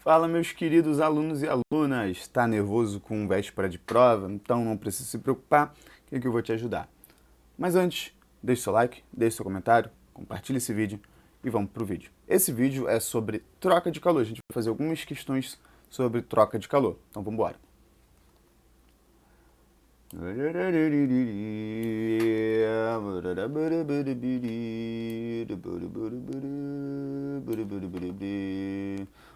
Fala, meus queridos alunos e alunas. Está nervoso com véspera de prova? Então não precisa se preocupar, que eu vou te ajudar. Mas antes, deixe seu like, deixe seu comentário, compartilhe esse vídeo e vamos pro vídeo. Esse vídeo é sobre troca de calor. A gente vai fazer algumas questões sobre troca de calor. Então vamos embora.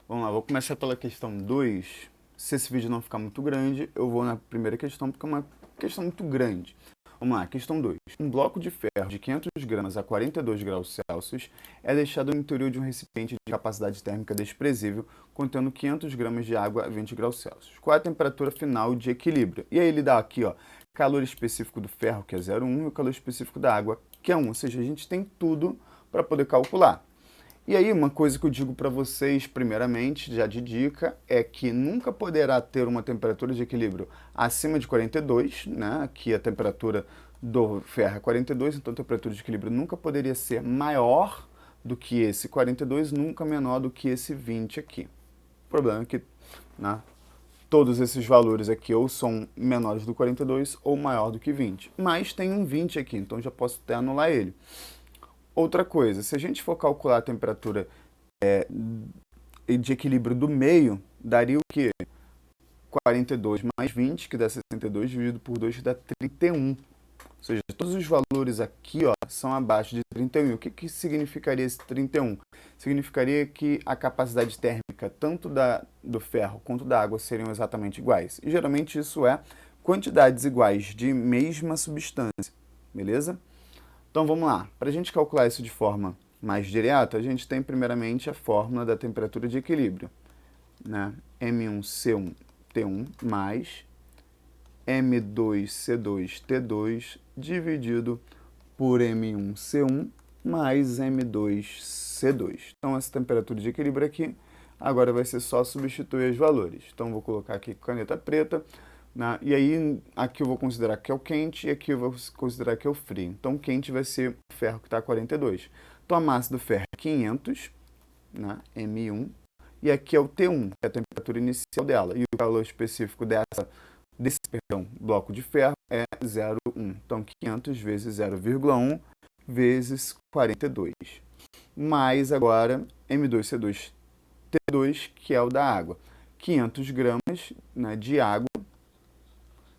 Vamos lá, vou começar pela questão 2. Se esse vídeo não ficar muito grande, eu vou na primeira questão, porque é uma questão muito grande. Vamos lá, questão 2. Um bloco de ferro de 500 gramas a 42 graus Celsius é deixado no interior de um recipiente de capacidade térmica desprezível, contendo 500 gramas de água a 20 graus Celsius. Qual é a temperatura final de equilíbrio? E aí ele dá aqui, ó, calor específico do ferro, que é 0,1, e o calor específico da água, que é 1. Ou seja, a gente tem tudo para poder calcular. E aí, uma coisa que eu digo para vocês, primeiramente, já de dica, é que nunca poderá ter uma temperatura de equilíbrio acima de 42, né? Aqui a temperatura do ferro é 42, então a temperatura de equilíbrio nunca poderia ser maior do que esse 42, nunca menor do que esse 20 aqui. O problema é que, né, todos esses valores aqui ou são menores do 42 ou maior do que 20. Mas tem um 20 aqui, então já posso até anular ele. Outra coisa, se a gente for calcular a temperatura de equilíbrio do meio, daria o quê? 42 mais 20, que dá 62, dividido por 2, que dá 31. Ou seja, todos os valores aqui, ó, são abaixo de 31. O que significaria esse 31? Significaria que a capacidade térmica, tanto do ferro quanto da água, seriam exatamente iguais. E geralmente isso é quantidades iguais de mesma substância, beleza? Então vamos lá, para a gente calcular isso de forma mais direta, a gente tem primeiramente a fórmula da temperatura de equilíbrio, né? M1C1T1 mais M2C2T2 dividido por M1C1 mais M2C2. Então essa temperatura de equilíbrio aqui, agora vai ser só substituir os valores. Então vou colocar aqui caneta preta, né? E aí, aqui eu vou considerar que é o quente e aqui eu vou considerar que é o frio. Então, quente vai ser o ferro que está a 42. Então, a massa do ferro é 500, né? M1. E aqui é o T1, que é a temperatura inicial dela. E o calor específico desse bloco de ferro é 0,1. Então, 500 vezes 0,1 vezes 42. Mais agora, M2C2T2, que é o da água. 500 gramas, né, de água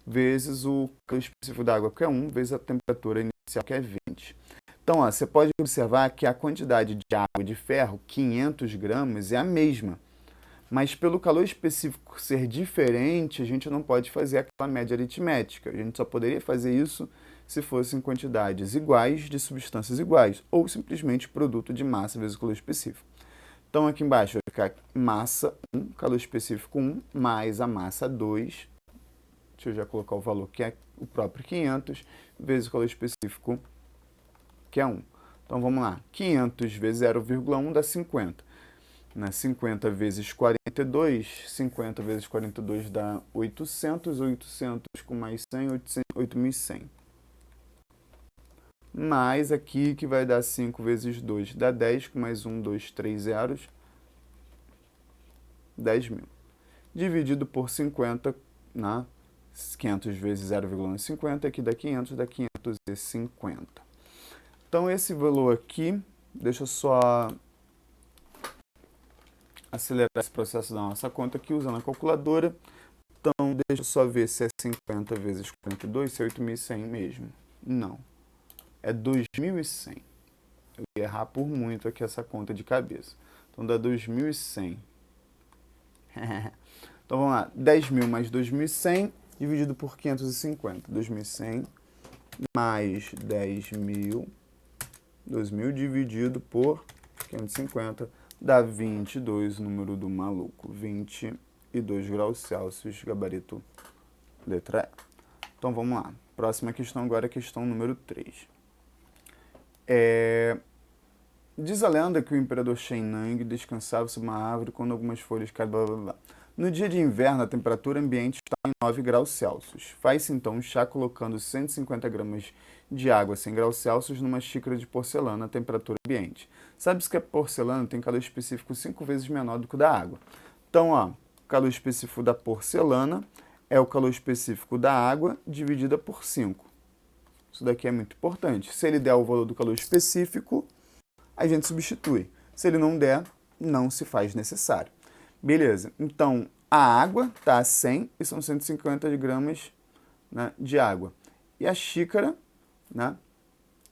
vezes o calor específico da água, que é 1, vezes a temperatura inicial, que é 20. Então, ó, você pode observar que a quantidade de água de ferro, 500 gramas, é a mesma. Mas pelo calor específico ser diferente, a gente não pode fazer aquela média aritmética. A gente só poderia fazer isso se fossem quantidades iguais de substâncias iguais, ou simplesmente produto de massa vezes o calor específico. Então, aqui embaixo vai ficar massa 1, calor específico 1, mais a massa 2, deixa eu já colocar o valor que é o próprio 500, vezes o calor específico, que é 1. Então vamos lá, 500 vezes 0,1 dá 50. 50 vezes 42, 50 vezes 42 dá 800, 800 com mais 100, 8.100. Mais aqui que vai dar 5 vezes 2 dá 10, com mais 1, 2, 3 zeros, 10.000. Dividido por 50, né? 500 vezes 0,1 é 50, aqui dá 500, dá 550. Então, esse valor aqui, deixa eu só acelerar esse processo da nossa conta aqui, usando a calculadora. Então, deixa eu só ver se é 50 vezes 42, se é 8.100 mesmo. Não, é 2.100. Eu ia errar por muito aqui essa conta de cabeça. Então, dá 2.100. Então, vamos lá, 10.000 mais 2.100, dividido por 550. 2.100 mais 10.000, 2.000 dividido por 550, dá 22, o número do maluco. 22 graus Celsius, gabarito letra E. Então, vamos lá. Próxima questão agora é a questão número 3. Diz a lenda que o imperador Shennong descansava sob uma árvore quando algumas folhas caíram, blá, blá, blá. No dia de inverno, a temperatura ambiente está em 9 graus Celsius. Faz-se então um chá colocando 150 gramas de água a 100 graus Celsius numa xícara de porcelana a temperatura ambiente. Sabe-se que a porcelana tem calor específico 5 vezes menor do que o da água. Então, ó, o calor específico da porcelana é o calor específico da água dividida por 5. Isso daqui é muito importante. Se ele der o valor do calor específico, a gente substitui. Se ele não der, não se faz necessário. Beleza, então a água está a 100 e são 150 gramas, né, de água. E a xícara, né,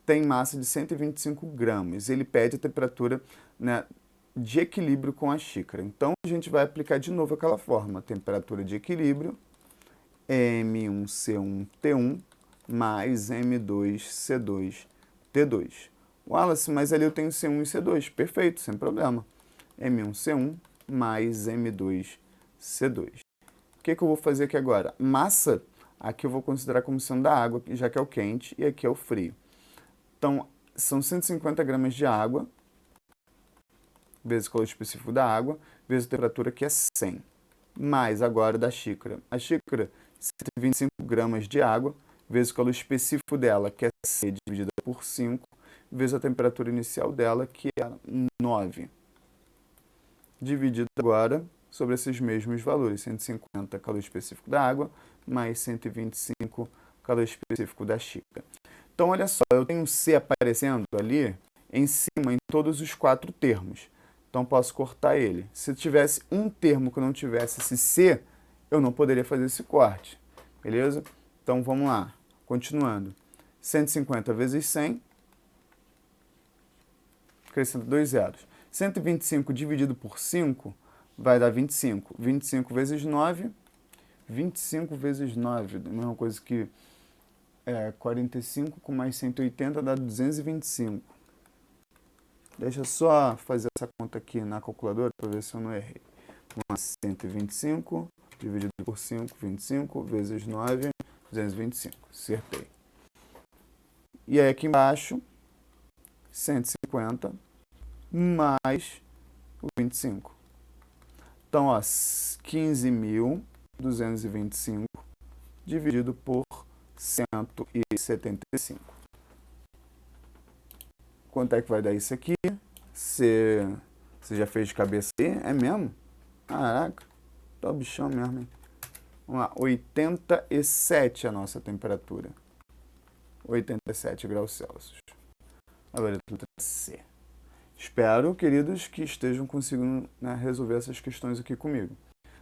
tem massa de 125 gramas. Ele pede a temperatura, né, de equilíbrio com a xícara. Então a gente vai aplicar de novo aquela fórmula. Temperatura de equilíbrio, M1C1T1 mais M2C2T2. Wallace, mas ali eu tenho C1 e C2. Perfeito, sem problema. M1C1 mais M2C2. O que eu vou fazer aqui agora? Massa, aqui eu vou considerar como sendo da água, já que é o quente, e aqui é o frio. Então, são 150 gramas de água, vezes o calor específico da água, vezes a temperatura, que é 100. Mais agora da xícara. A xícara, 125 gramas de água, vezes o calor específico dela, que é C, dividida por 5, vezes a temperatura inicial dela, que é 9. Dividido agora sobre esses mesmos valores, 150 calor específico da água, mais 125 calor específico da xícara. Então, olha só, eu tenho C aparecendo ali em cima em todos os 4 termos. Então, posso cortar ele. Se tivesse um termo que não tivesse esse C, eu não poderia fazer esse corte. Beleza? Então, vamos lá. Continuando. 150 vezes 100. Acrescenta 2 zeros. 125 dividido por 5 vai dar 25. 25 vezes 9. 25 vezes 9. A mesma coisa que 45 com mais 180 dá 225. Deixa eu só fazer essa conta aqui na calculadora para ver se eu não errei. 125 dividido por 5, 25 vezes 9, 225. Acertei. E aí aqui embaixo, 150 mais o 25. Então, ó, 15.225 dividido por 175. Quanto é que vai dar isso aqui? Você já fez de cabeça aí? É mesmo? Caraca, tá o bichão mesmo, hein? Vamos lá, 87 a nossa temperatura. 87 graus Celsius. Agora, letra C. Espero, queridos, que estejam conseguindo, né, resolver essas questões aqui comigo.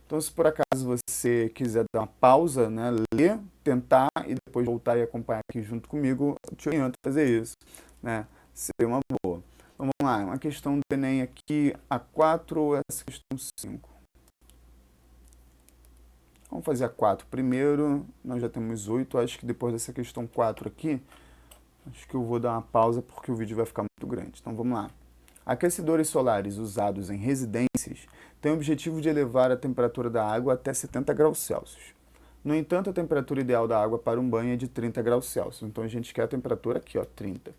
Então, se por acaso você quiser dar uma pausa, né, ler, tentar e depois voltar e acompanhar aqui junto comigo, eu te oriento a fazer isso, né? Seria uma boa. Então, vamos lá, uma questão do Enem aqui, a 4 ou essa questão 5? Vamos fazer a 4 primeiro, nós já temos 8, acho que depois dessa questão 4 aqui, acho que eu vou dar uma pausa porque o vídeo vai ficar muito grande. Então, vamos lá. Aquecedores solares usados em residências têm o objetivo de elevar a temperatura da água até 70 graus Celsius. No entanto, a temperatura ideal da água para um banho é de 30 graus Celsius. Então, a gente quer a temperatura aqui, ó, 30.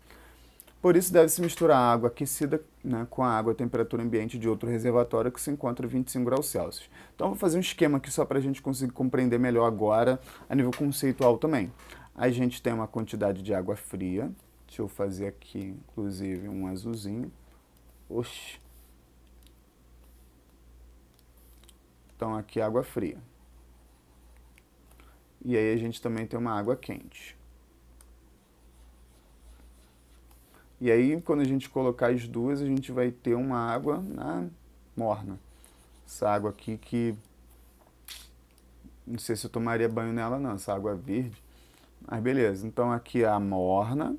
Por isso, deve-se misturar a água aquecida, né, com a água a temperatura ambiente de outro reservatório que se encontra a 25 graus Celsius. Então, vou fazer um esquema aqui só para a gente conseguir compreender melhor agora, a nível conceitual também. A gente tem uma quantidade de água fria. Deixa eu fazer aqui, inclusive, um azulzinho. Oxi. Então, aqui água fria. E aí a gente também tem uma água quente. E aí, quando a gente colocar as duas, a gente vai ter uma água, né, morna. Essa água aqui que... não sei se eu tomaria banho nela não, essa água verde. Mas beleza, então aqui é a morna,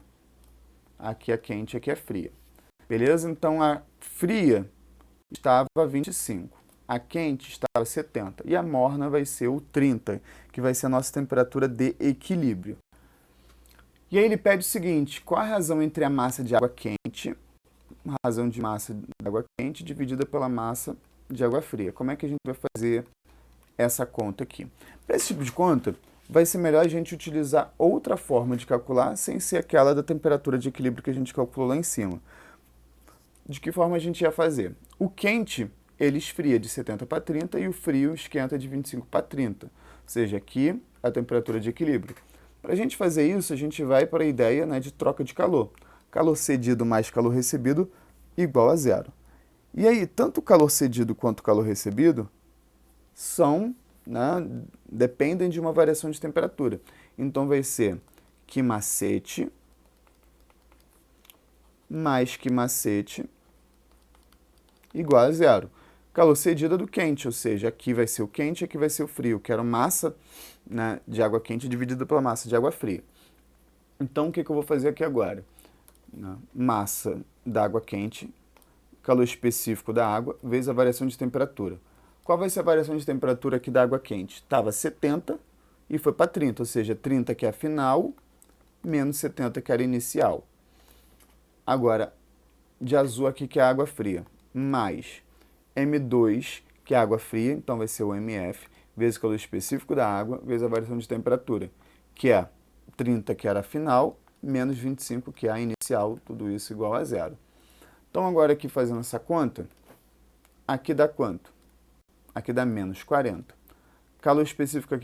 aqui é quente, aqui é fria. Beleza? Então, a fria estava 25, a quente estava 70 e a morna vai ser o 30, que vai ser a nossa temperatura de equilíbrio. E aí ele pede o seguinte, qual a razão entre a massa de água quente, a razão de massa de água quente dividida pela massa de água fria? Como é que a gente vai fazer essa conta aqui? Para esse tipo de conta, vai ser melhor a gente utilizar outra forma de calcular sem ser aquela da temperatura de equilíbrio que a gente calculou lá em cima. De que forma a gente ia fazer? O quente, ele esfria de 70 para 30 e o frio esquenta de 25 para 30. Ou seja, aqui a temperatura de equilíbrio. Para a gente fazer isso, a gente vai para a ideia, né, de troca de calor. Calor cedido mais calor recebido igual a zero. E aí, tanto o calor cedido quanto o calor recebido são, né, dependem de uma variação de temperatura. Então, vai ser Q macete mais Q macete igual a zero. Calor cedido do quente, ou seja, aqui vai ser o quente e aqui vai ser o frio. Quero massa, né, de água quente dividida pela massa de água fria. Então, o que eu vou fazer aqui agora? Massa da água quente, calor específico da água, vezes a variação de temperatura. Qual vai ser a variação de temperatura aqui da água quente? Estava 70 e foi para 30, ou seja, 30 que é a final, menos 70 que era a inicial. Agora, de azul aqui que é a água fria, mais M2, que é a água fria, então vai ser o MF, vezes o calor específico da água, vezes a variação de temperatura, que é 30, que era a final, menos 25, que é a inicial, tudo isso igual a zero. Então, agora aqui fazendo essa conta, aqui dá quanto? Aqui dá menos 40. Calor específico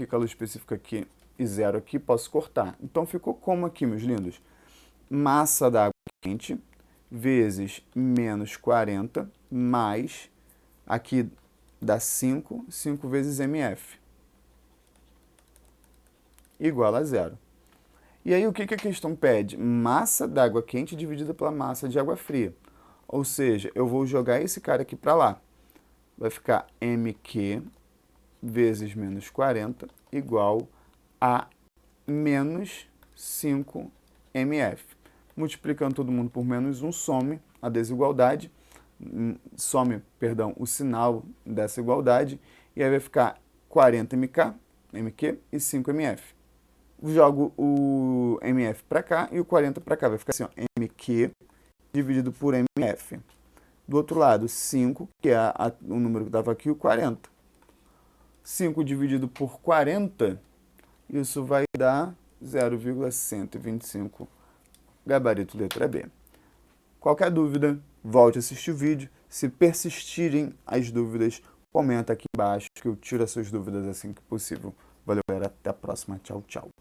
aqui e zero aqui, posso cortar. Então, ficou como aqui, meus lindos? Massa da água quente vezes menos 40 mais, aqui dá 5, 5 vezes MF, igual a zero. E aí, o que a questão pede? Massa da água quente dividida pela massa de água fria. Ou seja, eu vou jogar esse cara aqui para lá. Vai ficar MQ vezes menos 40 igual a menos 5 MF. Multiplicando todo mundo por menos 1, some a desigualdade, o sinal dessa igualdade, e aí vai ficar 40 MQ e 5 MF. Jogo o MF para cá e o 40 para cá. Vai ficar assim, ó, MQ dividido por MF. Do outro lado, 5, que é o número que estava aqui, o 40. 5 dividido por 40, isso vai dar 0,125, gabarito letra B. Qualquer dúvida, volte a assistir o vídeo. Se persistirem as dúvidas, comenta aqui embaixo que eu tiro as suas dúvidas assim que possível. Valeu, galera. Até a próxima. Tchau, tchau.